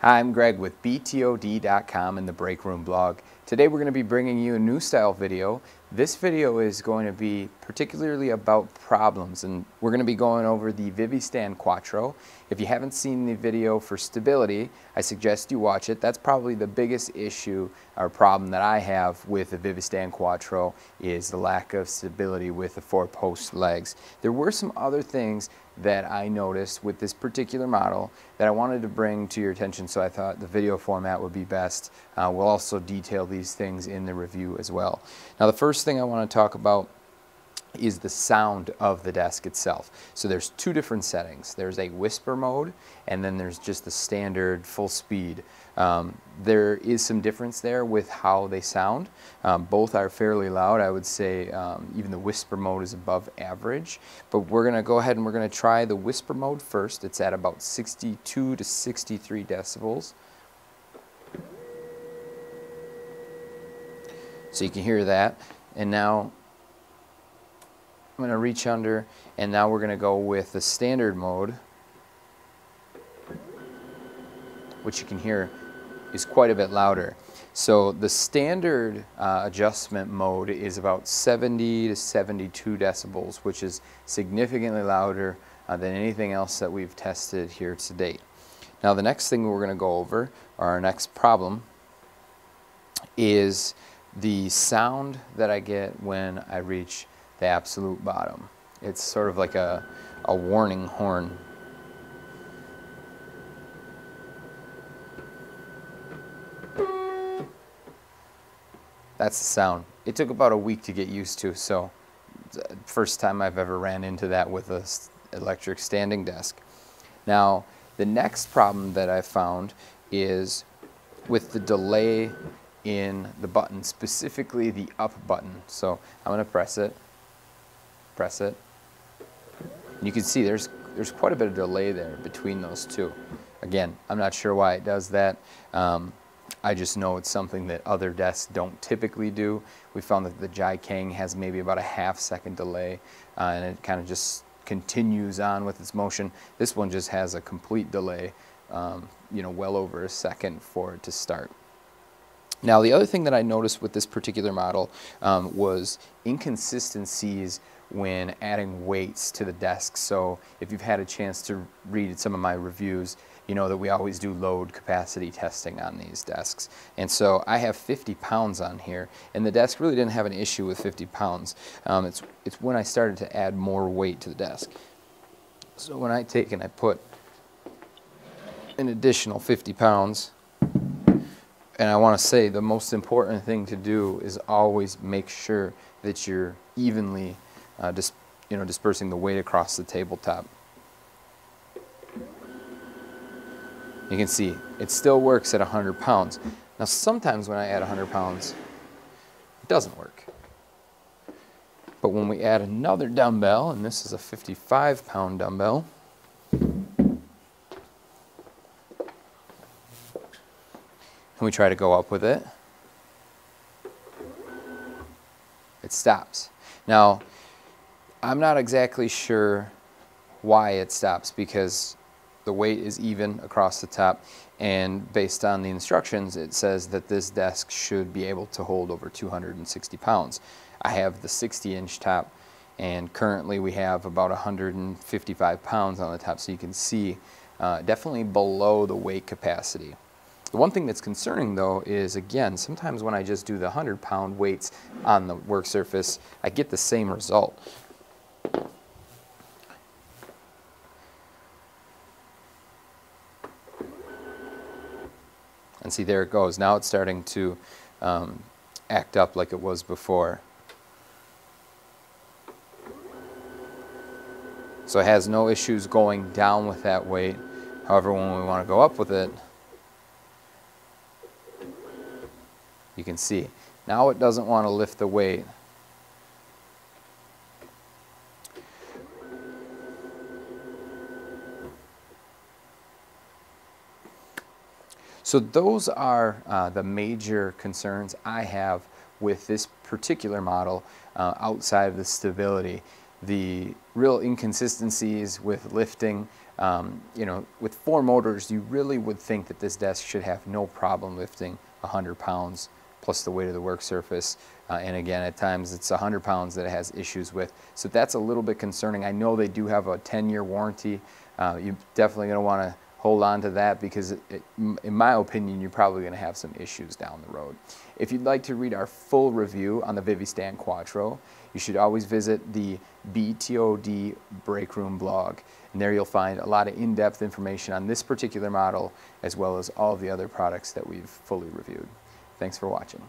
Hi, I'm Greg with BTOD.com and the Break Room blog. Today we're going to be bringing you a new style video. This video is going to be particularly about problems, and we're going to be going over the Vivistand Quattro. If you haven't seen the video for stability, I suggest you watch it. That's probably the biggest issue or problem that I have with the Vivistand Quattro is the lack of stability with the 4-post legs. There were some other things that I noticed with this particular model that I wanted to bring to your attention, so I thought the video format would be best. We'll also detail these things in the review as well. Now, the first thing I want to talk about is the sound of the desk itself. So there's two different settings. There's a whisper mode, and then there's just the standard full speed. There is some difference there with how they sound. Both are fairly loud. I would say even the whisper mode is above average. But we're going to go ahead and we're going to try the whisper mode first. It's at about 62 to 63 decibels. So you can hear that. And now I'm going to reach under, and now we're going to go with the standard mode, which you can hear is quite a bit louder. So the standard adjustment mode is about 70 to 72 decibels, which is significantly louder than anything else that we've tested here to date. Now the next thing we're going to go over, or our next problem, is the sound that I get when I reach the absolute bottom. It's sort of like a warning horn. That's the sound. It took about a week to get used to, so first time I've ever ran into that with an electric standing desk. Now, the next problem that I found is with the delay in the button, specifically the up button. So I'm going to press it. And you can see there's quite a bit of delay there between those two. Again, I'm not sure why it does that. I just know it's something that other desks don't typically do. We found that the Kang has maybe about a half-second delay, and it kind of just continues on with its motion. This one just has a complete delay, well over a second for it to start. Now, the other thing that I noticed with this particular model was inconsistencies when adding weights to the desk. So if you've had a chance to read some of my reviews, you know that we always do load capacity testing on these desks. And so I have 50 pounds on here, and the desk really didn't have an issue with 50 pounds. It's when I started to add more weight to the desk. So when I take and I put an additional 50 pounds, and I want to say the most important thing to do is always make sure that you're evenly dispersing the weight across the tabletop. You can see it still works at 100 pounds. Now sometimes when I add 100 pounds, it doesn't work. But when we add another dumbbell, and this is a 55-pound dumbbell, and we try to go up with it, it stops. Now, I'm not exactly sure why it stops, because the weight is even across the top, and based on the instructions it says that this desk should be able to hold over 260 pounds. I have the 60-inch top, and currently we have about 155 pounds on the top, so you can see definitely below the weight capacity. The one thing that's concerning though is, again, sometimes when I just do the 100-pound weights on the work surface, I get the same result. And see, there it goes. Now it's starting to act up like it was before. So it has no issues going down with that weight. However, when we want to go up with it, you can see now it doesn't want to lift the weight. So those are the major concerns I have with this particular model outside of the stability. the real inconsistencies with lifting. You know, with 4 motors, you really would think that this desk should have no problem lifting 100 pounds plus the weight of the work surface. And again, at times it's 100 pounds that it has issues with. So that's a little bit concerning. I know they do have a 10-year warranty. You're definitely going to want to hold on to that because, in my opinion, you're probably going to have some issues down the road. If you'd like to read our full review on the Vivistand Quattro, you should always visit the BTOD Break Room blog. And there you'll find a lot of in-depth information on this particular model as well as all of the other products that we've fully reviewed. Thanks for watching.